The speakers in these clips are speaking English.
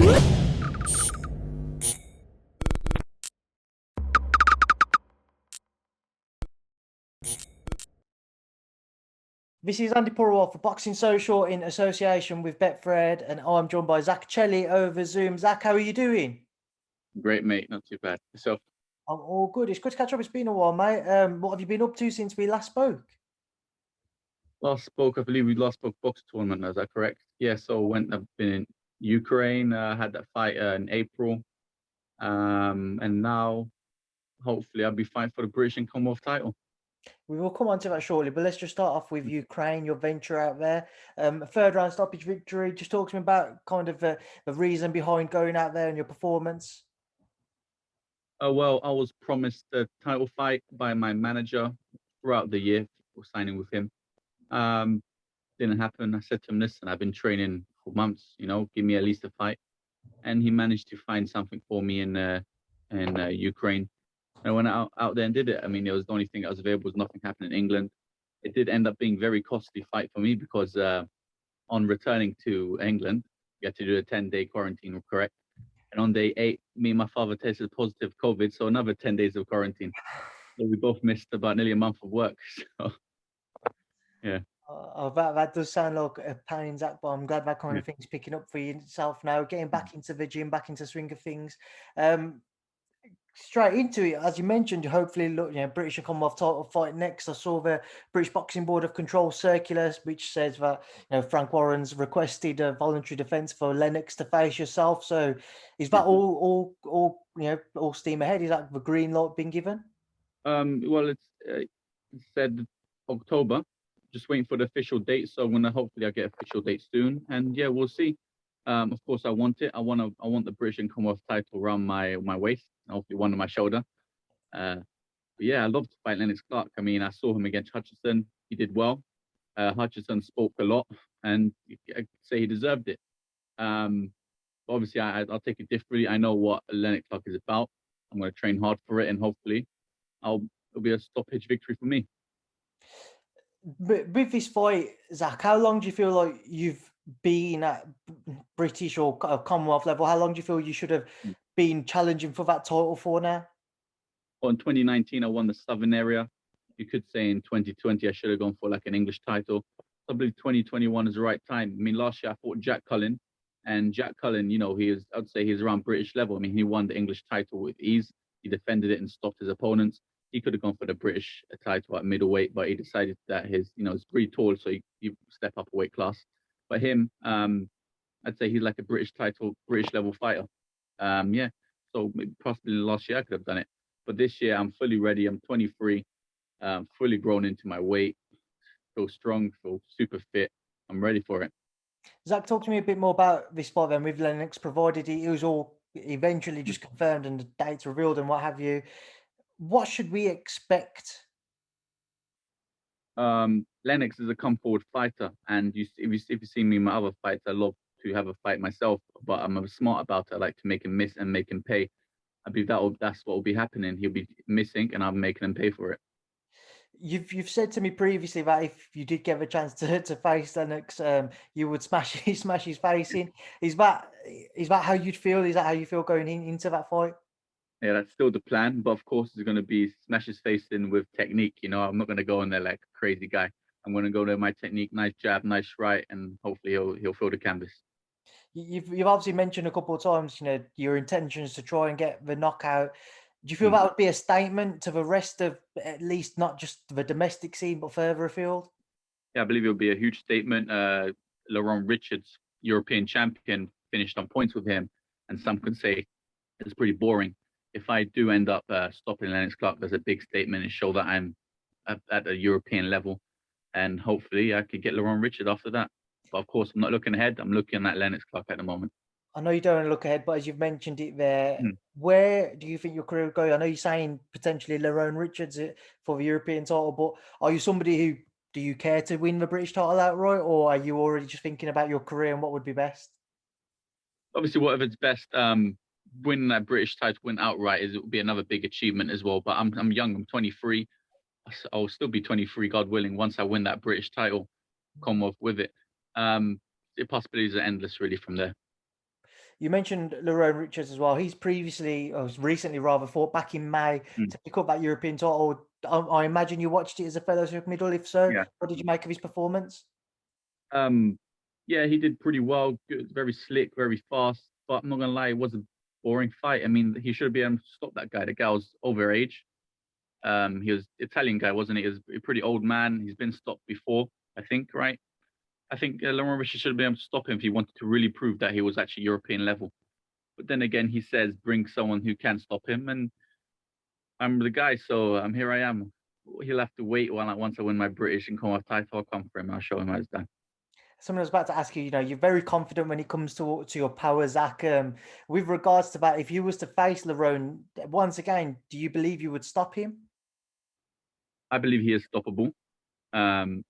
This is Andy Purewal for Boxing Social in association with Betfred, and I'm joined by Zak Chelli over Zoom. Zak, how are you doing? Great, mate. Not too bad. So, I'm all good. It's good to catch up. It's been a while, mate. What have you been up to since we last spoke? I believe we last spoke box tournament. Is that correct? Yeah. So I've been in Ukraine. Had that fight in April, and now hopefully I'll be fighting for the British and Commonwealth title. We will come on to that shortly, but let's just start off with Ukraine, your venture out there. A third round stoppage victory. Just talk to me about kind of the reason behind going out there and your performance. Well, I was promised a title fight by my manager throughout the year for signing with him. Didn't happen. I said to him, listen, I've been training for months, give me at least a fight. And he managed to find something for me in Ukraine. And I went out there and did it. I mean, it was the only thing that was available. Was nothing happened in England. It did end up being a very costly fight for me because on returning to England, you had to do a 10-day quarantine, correct? And on day 8, me and my father tested positive COVID, so another 10 days of quarantine. So we both missed about nearly a month of work. So, yeah. That does sound like a pain, Zak, but I'm glad that kind of thing's picking up for yourself now, getting back into the gym, back into swing of things. Straight into it, as you mentioned, hopefully, look, British and Commonwealth title fight next. I saw the British Boxing Board of Control circular, which says that Frank Warren's requested a voluntary defence for Lennox to face yourself. So, is that all steam ahead? Is that the green light been given? Well, it's said October. Just waiting for the official date. So hopefully I'll get official date soon. And yeah, we'll see. Of course, I want it. I want the British and Commonwealth title around my waist, and hopefully one on my shoulder. But yeah, I'd love to fight Lennox Clarke. I mean, I saw him against Hutchinson. He did well. Hutchinson spoke a lot, and I'd say he deserved it. Obviously, I'll take it differently. I know what Lennox Clarke is about. I'm going to train hard for it, and hopefully, it'll be a stoppage victory for me. But with this fight, Zak, how long do you feel like you've been at British or Commonwealth level? How long do you feel you should have been challenging for that title for now? Well, in 2019, I won the Southern area. You could say in 2020, I should have gone for like an English title. I believe 2021 is the right time. I mean, last year I fought Zak Chelli, and Zak Chelli, I'd say he's around British level. I mean, he won the English title with ease. He defended it and stopped his opponents. He could have gone for the British title at middleweight, but he decided that he's pretty tall, so he step up a weight class. But him, I'd say he's like a British level fighter. Yeah. So possibly last year I could have done it, but this year I'm fully ready. I'm 23, fully grown into my weight, feel strong, feel super fit. I'm ready for it. Zak, talk to me a bit more about this fight then with Lennox, provided it was all eventually just confirmed and the dates revealed and what have you. What should we expect? Lennox is a come forward fighter, and if you see me in my other fights, I love to have a fight myself, but I'm smart about it. I like to make him miss and make him pay. I believe that's what will be happening. He'll be missing, and I'm making him pay for it. You've said to me previously that if you did get the chance to face Lennox, you would smash his face in. Is that how you'd feel? Is that how you feel going into that fight? Yeah, that's still the plan, but of course it's going to be smash his face in with technique. I'm not going to go in there like a crazy guy. I'm going to go there with my technique, nice jab, nice right, and hopefully he'll feel the canvas. You've obviously mentioned a couple of times, your intentions to try and get the knockout. Do you feel that would be a statement to the rest of, at least not just the domestic scene, but further afield? Yeah, I believe it would be a huge statement. Lerrone Richards, European champion, finished on points with him, and some could say it's pretty boring. If I do end up stopping Lennox Clarke, there's a big statement and show that I'm at a European level, and hopefully I could get Lerrone Richards after that. But of course, I'm not looking ahead. I'm looking at Lennox Clarke at the moment. I know you don't want to look ahead, but as you've mentioned it there, where do you think your career will go? I know you're saying potentially Lerrone Richards for the European title, but are you somebody who, do you care to win the British title outright, or are you already just thinking about your career and what would be best? Obviously, whatever's best. Winning that British title win outright it would be another big achievement as well. But I'm young. I'm 23. I'll still be 23, God willing, once I win that British title, Commonwealth with it. The possibilities are endless, really, from there. You mentioned Lerrone Richards as well. He's previously, or recently rather, fought back in May Mm. to pick up that European title. I imagine you watched it as a fellowship middle. If so, Yeah. what did you make of his performance? Yeah, he did pretty well. Good, very slick, very fast. But I'm not gonna lie, it was a boring fight. I mean, he should be able to stop that guy. The guy was over age. He was Italian guy, wasn't he? He was a pretty old man. He's been stopped before, I think, right? I think Lerrone Richards should have been able to stop him if he wanted to really prove that he was actually European level. But then again, he says bring someone who can stop him, and I'm the guy, so here I am. He'll have to wait once I win my British and Commonwealth title. I'll come for him. I'll show him how it's done. Someone was about to ask you. You're very confident when it comes to your power, Zach. With regards to that, if you was to face Lerrone once again, do you believe you would stop him? I believe he is stoppable. Um,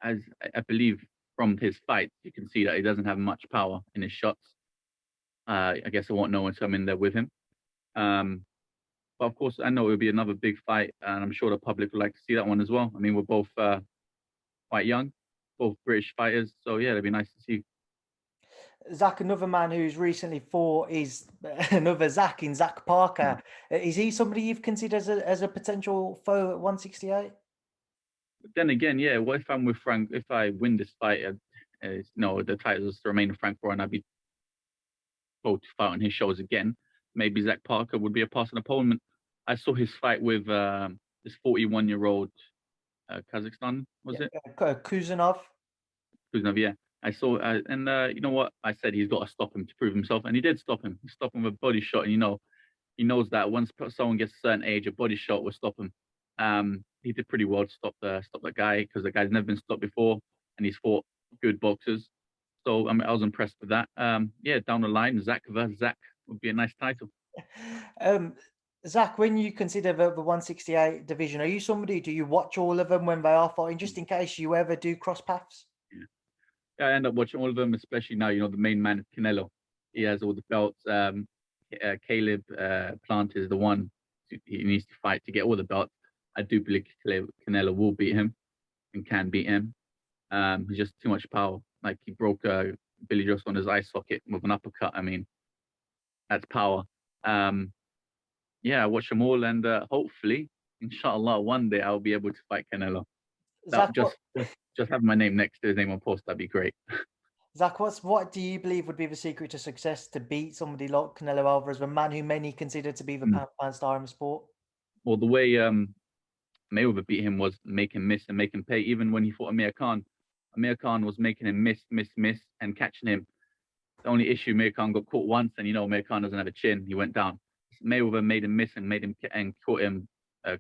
as I believe from his fights, you can see that he doesn't have much power in his shots. I guess I won't know until I'm in there with him. But of course, I know it will be another big fight, and I'm sure the public would like to see that one as well. I mean, we're both quite young, both British fighters, so yeah, it'd be nice to see. Zach, another man who's recently fought is another Zach in Zak Parker. Is he somebody you've considered as a potential foe at 168? But then again, yeah, what if I'm with Frank? If I win this fight, no, the title is to remain with Frank Warren. I'd be told to fight on his shows again. Maybe Zak Parker would be a passing opponent. I saw his fight with this 41-year-old Kazakhstan, was it? Kuzanov. Kuznev, yeah. I saw, and you know what? I said he's got to stop him to prove himself, and he did stop him. He stopped him with a body shot, and he knows that once someone gets a certain age, a body shot will stop him. He did pretty well to stop that guy because the guy's never been stopped before, and he's fought good boxers. So I was impressed with that. Yeah, down the line, Zach versus Zach would be a nice title. Um, Zach, when you consider the 168 division, are you somebody, do you watch all of them when they are fighting, just in case you ever do cross paths? Yeah, I end up watching all of them, especially now. The main man, Canelo. He has all the belts. Canelo-Plant is the one he needs to fight to get all the belts. I do believe Canelo will beat him and can beat him. He's just too much power. Like he broke Billy Joe Saunders' eye socket with an uppercut. I mean, that's power. Yeah, I watch them all, and hopefully, inshallah, one day I'll be able to fight Canelo. Zach, Just have my name next to his name on post. That'd be great. Zach, what do you believe would be the secret to success to beat somebody like Canelo Alvarez, the man who many consider to be the pound star in the sport? Well, the way Mayweather beat him was make him miss and make him pay. Even when he fought Amir Khan was making him miss, and catching him. The only issue, Amir Khan got caught once, and Amir Khan doesn't have a chin. He went down. Mayweather made him miss and caught him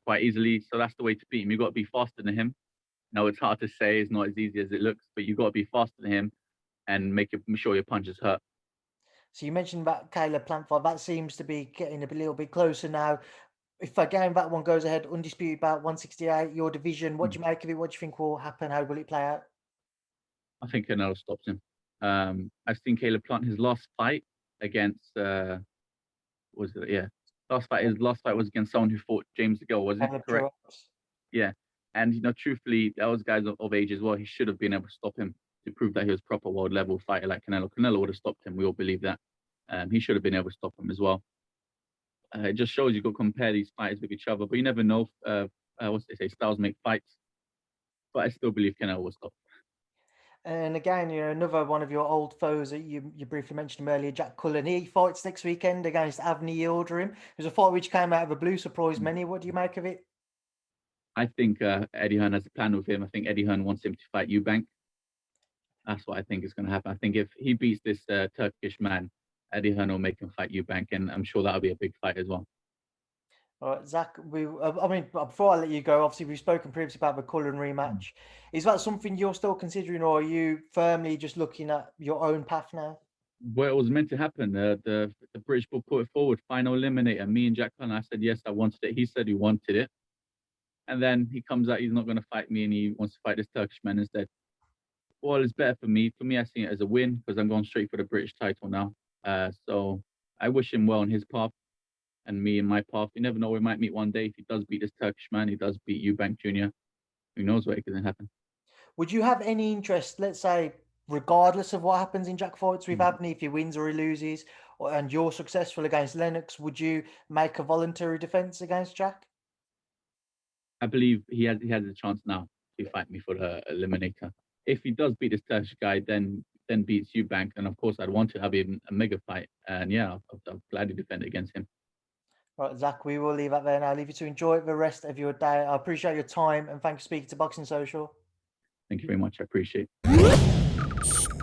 quite easily. So that's the way to beat him. You got to be faster than him. Now it's hard to say; it's not as easy as it looks, but you got to be faster than him and make sure your punches hurt. So you mentioned about Canelo-Plant fight. That seems to be getting a little bit closer now. If again that one goes ahead, undisputed about 168, your division, what do you make of it? What do you think will happen? How will it play out? I think Canelo stops him. I've seen Canelo-Plant his last fight against was it? Yeah, his last fight was against someone who fought James DeGale, was it? Correct. Yeah, and truthfully, that was guys of age as well. He should have been able to stop him to prove that he was proper world level fighter like Canelo. Canelo would have stopped him. We all believe that. He should have been able to stop him as well. It just shows you got to compare these fighters with each other, but you never know. What they say, styles make fights. But I still believe Canelo will stop. And again, another one of your old foes that you briefly mentioned him earlier, Jack Cullen. He fights next weekend against Avni Yildirim. It was a fight which came out of the blue, surprised many. What do you make of it? I think Eddie Hearn has a plan with him. I think Eddie Hearn wants him to fight Eubank. That's what I think is going to happen. I think if he beats this Turkish man, Eddie Hearn will make him fight Eubank, and I'm sure that'll be a big fight as well. All right, Zach, I mean, before I let you go, obviously we've spoken previously about the Cullen rematch. Is that something you're still considering, or are you firmly just looking at your own path now? Well, it was meant to happen. The British Bull put it forward, final eliminator. Me and Jack Cullen, I said, yes, I wanted it. He said he wanted it. And then he comes out, he's not going to fight me, and he wants to fight this Turkish man instead. Well, it's better for me. For me, I see it as a win because I'm going straight for the British title now. So I wish him well on his path and me in my path. You never know, we might meet one day. If he does beat this Turkish man, he does beat Eubank Jr. Who knows what can happen? Would you have any interest, let's say, regardless of what happens in Jack fights with Abney, if he wins or he loses, and you're successful against Lennox, would you make a voluntary defense against Jack? I believe he has a chance now to fight me for the eliminator. If he does beat this Turkish guy, then beats Eubank, and of course I'd want to have him a mega fight. And yeah, I'll gladly defend against him. Right, Zach, we will leave that there now. I'll leave you to enjoy the rest of your day. I appreciate your time and thanks for speaking to Boxing Social. Thank you very much. I appreciate it.